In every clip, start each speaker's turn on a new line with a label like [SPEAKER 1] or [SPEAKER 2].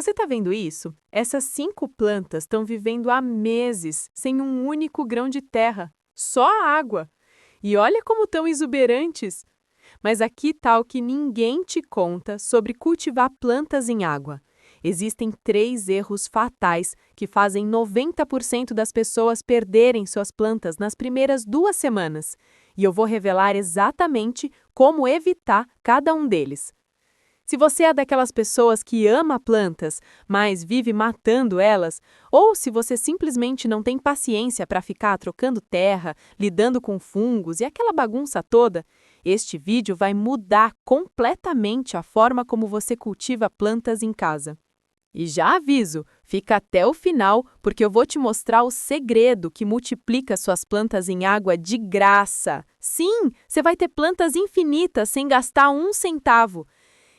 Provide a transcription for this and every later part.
[SPEAKER 1] Você está vendo isso? Essas 5 plantas estão vivendo há meses sem um único grão de terra, só a água. E olha como estão exuberantes! Mas aqui está o que ninguém te conta sobre cultivar plantas em água. Existem 3 erros fatais que fazem 90% das pessoas perderem suas plantas nas primeiras 2 semanas. E eu vou revelar exatamente como evitar cada um deles. Se você é daquelas pessoas que ama plantas, mas vive matando elas, ou se você simplesmente não tem paciência para ficar trocando terra, lidando com fungos e aquela bagunça toda, este vídeo vai mudar completamente a forma como você cultiva plantas em casa. E já aviso, fica até o final, porque eu vou te mostrar o segredo que multiplica suas plantas em água de graça. Sim, você vai ter plantas infinitas sem gastar um centavo.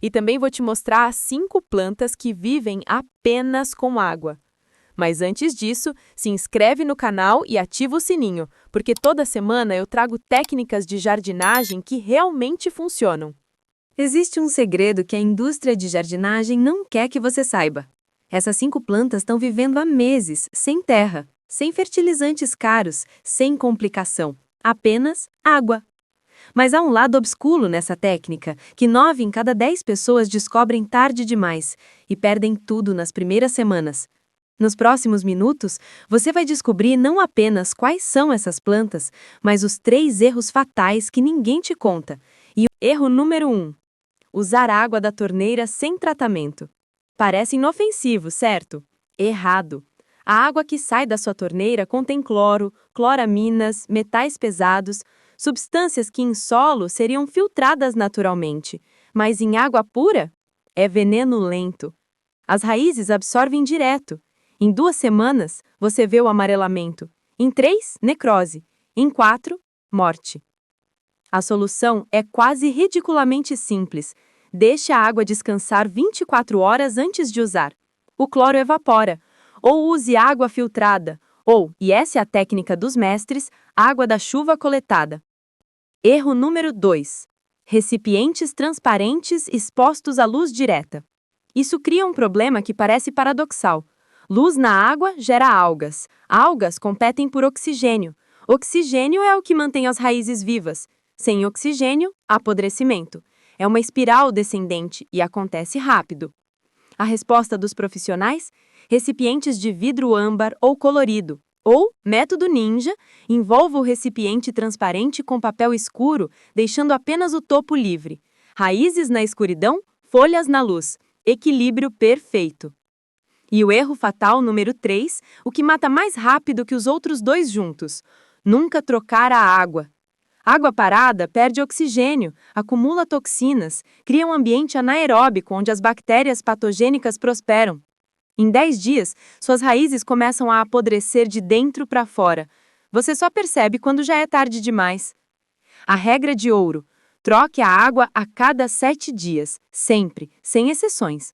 [SPEAKER 1] E também vou te mostrar as 5 plantas que vivem apenas com água. Mas antes disso, se inscreve no canal e ativa o sininho, porque toda semana eu trago técnicas de jardinagem que realmente funcionam.
[SPEAKER 2] Existe um segredo que a indústria de jardinagem não quer que você saiba. Essas 5 plantas estão vivendo há meses, sem terra, sem fertilizantes caros, sem complicação. Apenas água. Mas há um lado obscuro nessa técnica, que 9 em cada 10 pessoas descobrem tarde demais e perdem tudo nas primeiras semanas. Nos próximos minutos, você vai descobrir não apenas quais são essas plantas, mas os 3 erros fatais que ninguém te conta. E o erro número 1. Usar água da torneira sem tratamento. Parece inofensivo, certo? Errado. A água que sai da sua torneira contém cloro, cloraminas, metais pesados, substâncias que em solo seriam filtradas naturalmente, mas em água pura? É veneno lento. As raízes absorvem direto. Em 2 semanas, você vê o amarelamento. Em 3, necrose. Em 4, morte. A solução é quase ridiculamente simples. Deixe a água descansar 24 horas antes de usar. O cloro evapora. Ou use água filtrada. Ou, e essa é a técnica dos mestres, água da chuva coletada. Erro número 2. Recipientes transparentes expostos à luz direta. Isso cria um problema que parece paradoxal. Luz na água gera algas. Algas competem por oxigênio. Oxigênio é o que mantém as raízes vivas. Sem oxigênio, apodrecimento. É uma espiral descendente e acontece rápido. A resposta dos profissionais? Recipientes de vidro âmbar ou colorido. Ou, método ninja, envolva o recipiente transparente com papel escuro, deixando apenas o topo livre. Raízes na escuridão, folhas na luz. Equilíbrio perfeito. E o erro fatal número 3, o que mata mais rápido que os outros 2 juntos. Nunca trocar a água. Água parada perde oxigênio, acumula toxinas, cria um ambiente anaeróbico onde as bactérias patogênicas prosperam. Em 10 dias, suas raízes começam a apodrecer de dentro para fora. Você só percebe quando já é tarde demais. A regra de ouro: troque a água a cada 7 dias, sempre, sem exceções.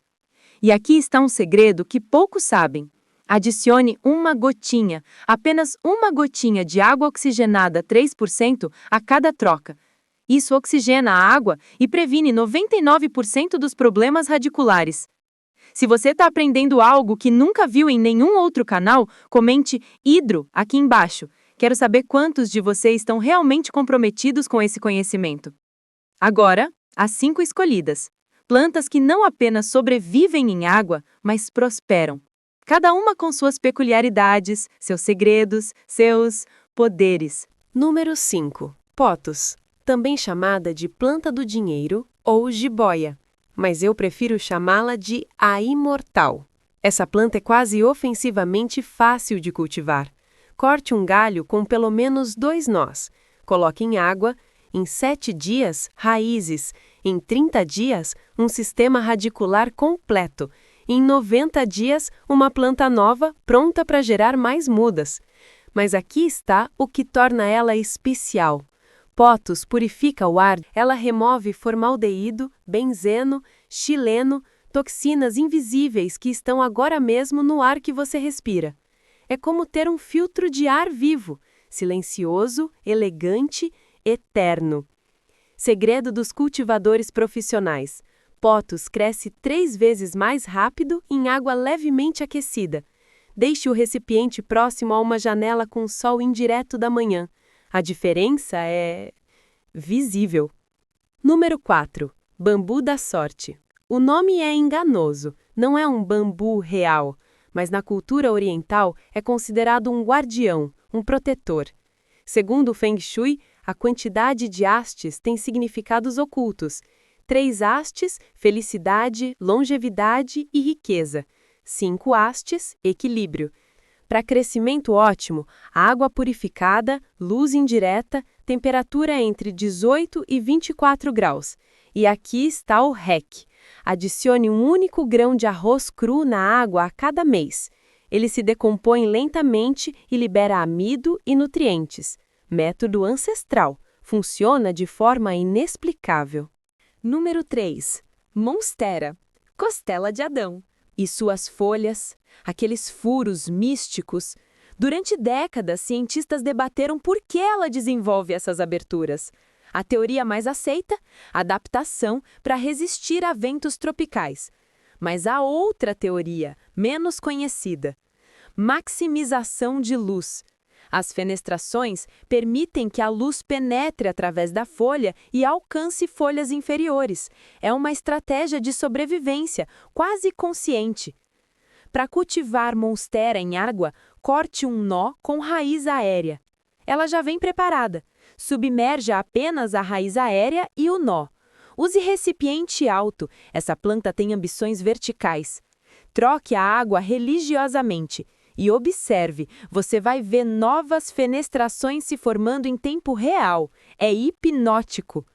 [SPEAKER 2] E aqui está um segredo que poucos sabem. Adicione uma gotinha, apenas uma gotinha de água oxigenada 3% a cada troca. Isso oxigena a água e previne 99% dos problemas radiculares. Se você está aprendendo algo que nunca viu em nenhum outro canal, comente "hidro" aqui embaixo. Quero saber quantos de vocês estão realmente comprometidos com esse conhecimento. Agora, as 5 escolhidas. Plantas que não apenas sobrevivem em água, mas prosperam. Cada uma com suas peculiaridades, seus segredos, seus poderes.
[SPEAKER 1] Número 5. Pothos, também chamada de planta do dinheiro ou jiboia, mas eu prefiro chamá-la de a imortal. Essa planta é quase ofensivamente fácil de cultivar. Corte um galho com pelo menos 2 nós. Coloque em água. Em 7 dias, raízes. Em 30 dias, um sistema radicular completo. Em 90 dias, uma planta nova pronta para gerar mais mudas. Mas aqui está o que torna ela especial. Pothos purifica o ar, ela remove formaldeído, benzeno, xileno, toxinas invisíveis que estão agora mesmo no ar que você respira. É como ter um filtro de ar vivo, silencioso, elegante, eterno. Segredo dos cultivadores profissionais. Pothos cresce 3 vezes mais rápido em água levemente aquecida. Deixe o recipiente próximo a uma janela com sol indireto da manhã. A diferença é visível. Número 4. Bambu da sorte. O nome é enganoso, não é um bambu real, mas na cultura oriental é considerado um guardião, um protetor. Segundo o Feng Shui, a quantidade de hastes tem significados ocultos. 3 hastes, felicidade, longevidade e riqueza. 5 hastes, equilíbrio. Para crescimento ótimo, água purificada, luz indireta, temperatura entre 18 e 24 graus. E aqui está o hack. Adicione um único grão de arroz cru na água a cada mês. Ele se decompõe lentamente e libera amido e nutrientes. Método ancestral. Funciona de forma inexplicável. Número 3. Monstera, costela de Adão. E suas folhas, aqueles furos místicos. Durante décadas, cientistas debateram por que ela desenvolve essas aberturas. A teoria mais aceita, adaptação para resistir a ventos tropicais. Mas há outra teoria, menos conhecida. Maximização de luz. As fenestrações permitem que a luz penetre através da folha e alcance folhas inferiores. É uma estratégia de sobrevivência, quase consciente. Para cultivar monstera em água, corte um nó com raiz aérea. Ela já vem preparada. Submerja apenas a raiz aérea e o nó. Use recipiente alto. Essa planta tem ambições verticais. Troque a água religiosamente. E observe, você vai ver novas fenestrações se formando em tempo real. É hipnótico.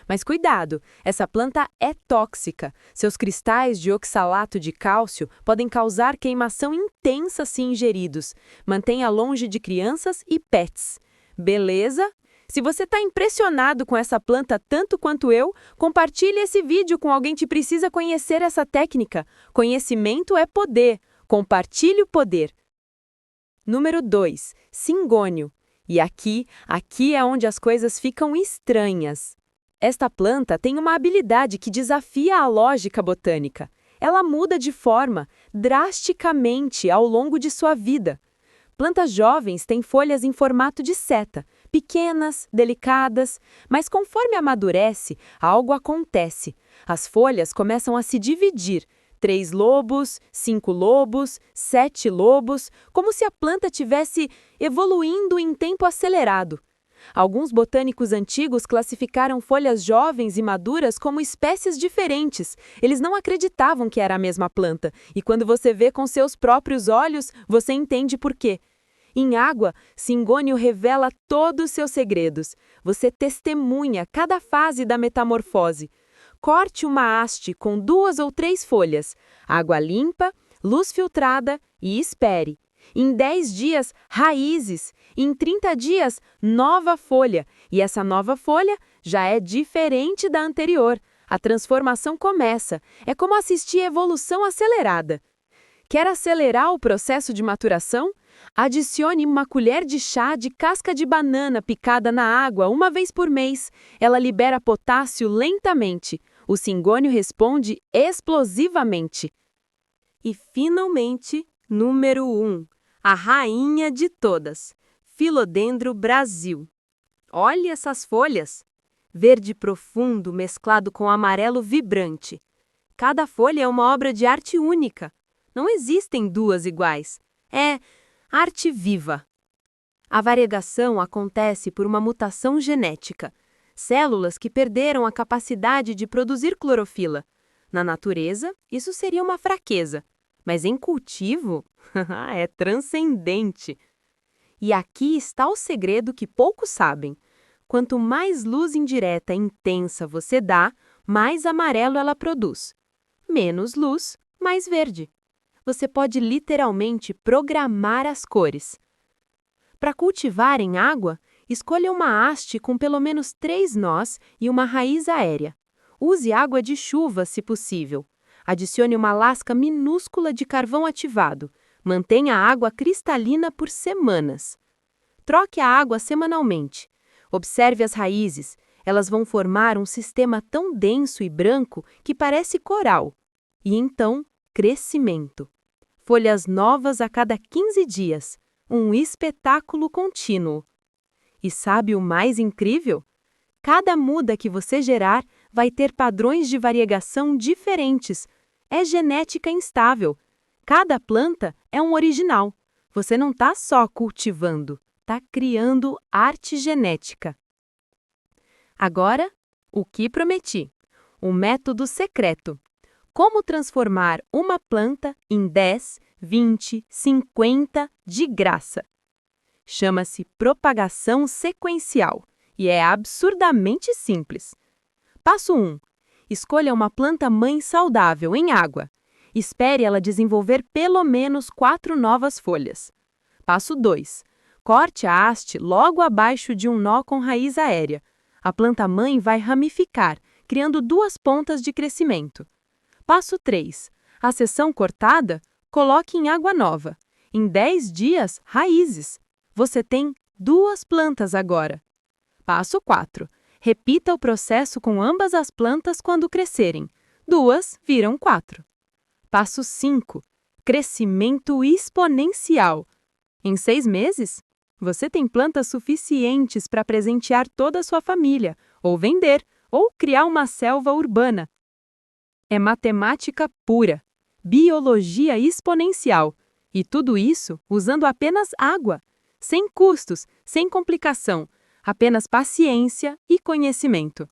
[SPEAKER 1] Mas cuidado, essa planta é tóxica. Seus cristais de oxalato de cálcio podem causar queimação intensa se ingeridos. Mantenha longe de crianças e pets. Beleza? Se você está impressionado com essa planta tanto quanto eu, compartilhe esse vídeo com alguém que precisa conhecer essa técnica. Conhecimento é poder. Compartilhe o poder. Número 2. Cingônio. E aqui é onde as coisas ficam estranhas. Esta planta tem uma habilidade que desafia a lógica botânica. Ela muda de forma drasticamente ao longo de sua vida. Plantas jovens têm folhas em formato de seta, pequenas, delicadas, mas conforme amadurece, algo acontece. As folhas começam a se dividir. 3 lobos, 5 lobos, 7 lobos, como se a planta tivesse evoluindo em tempo acelerado. Alguns botânicos antigos classificaram folhas jovens e maduras como espécies diferentes. Eles não acreditavam que era a mesma planta, e quando você vê com seus próprios olhos, você entende por quê. Em água, Cingônio revela todos os seus segredos. Você testemunha cada fase da metamorfose. Corte uma haste com 2 ou 3 folhas, água limpa, luz filtrada e espere. Em 10 dias, raízes. Em 30 dias, nova folha. E essa nova folha já é diferente da anterior. A transformação começa. É como assistir a evolução acelerada. Quer acelerar o processo de maturação? Adicione uma colher de chá de casca de banana picada na água 1 vez por mês. Ela libera potássio lentamente. O cingônio responde explosivamente. E, finalmente, número 1. A rainha de todas. Philodendron Brasil. Olhe essas folhas. Verde profundo mesclado com amarelo vibrante. Cada folha é uma obra de arte única. Não existem 2 iguais. É arte viva. A variegação acontece por uma mutação genética. Células que perderam a capacidade de produzir clorofila. Na natureza, isso seria uma fraqueza. Mas em cultivo, é transcendente. E aqui está o segredo que poucos sabem. Quanto mais luz indireta intensa você dá, mais amarelo ela produz. Menos luz, mais verde. Você pode literalmente programar as cores. Para cultivar em água, escolha uma haste com pelo menos 3 nós e uma raiz aérea. Use água de chuva, se possível. Adicione uma lasca minúscula de carvão ativado. Mantenha a água cristalina por semanas. Troque a água semanalmente. Observe as raízes.
[SPEAKER 2] Elas vão formar um sistema tão denso e branco que parece coral. E então, crescimento. Folhas novas a cada 15 dias. Um espetáculo contínuo. E sabe o mais incrível? Cada muda que você gerar vai ter padrões de variegação diferentes. É genética instável. Cada planta é um original. Você não está só cultivando, está criando arte genética. Agora, o que prometi? O método secreto. Como transformar uma planta em 10, 20, 50 de graça. Chama-se propagação sequencial e é absurdamente simples. Passo 1. Escolha uma planta-mãe saudável em água. Espere ela desenvolver pelo menos 4 novas folhas. Passo 2. Corte a haste logo abaixo de um nó com raiz aérea. A planta-mãe vai ramificar, criando 2 pontas de crescimento. Passo 3. A seção cortada, coloque em água nova. Em 10 dias, raízes. Você tem 2 plantas agora. Passo 4. Repita o processo com ambas as plantas quando crescerem. 2 viram 4. Passo 5. Crescimento exponencial. Em 6 meses, você tem plantas suficientes para presentear toda a sua família, ou vender, ou criar uma selva urbana. É matemática pura, biologia exponencial, e tudo isso usando apenas água, sem custos, sem complicação, apenas paciência e conhecimento.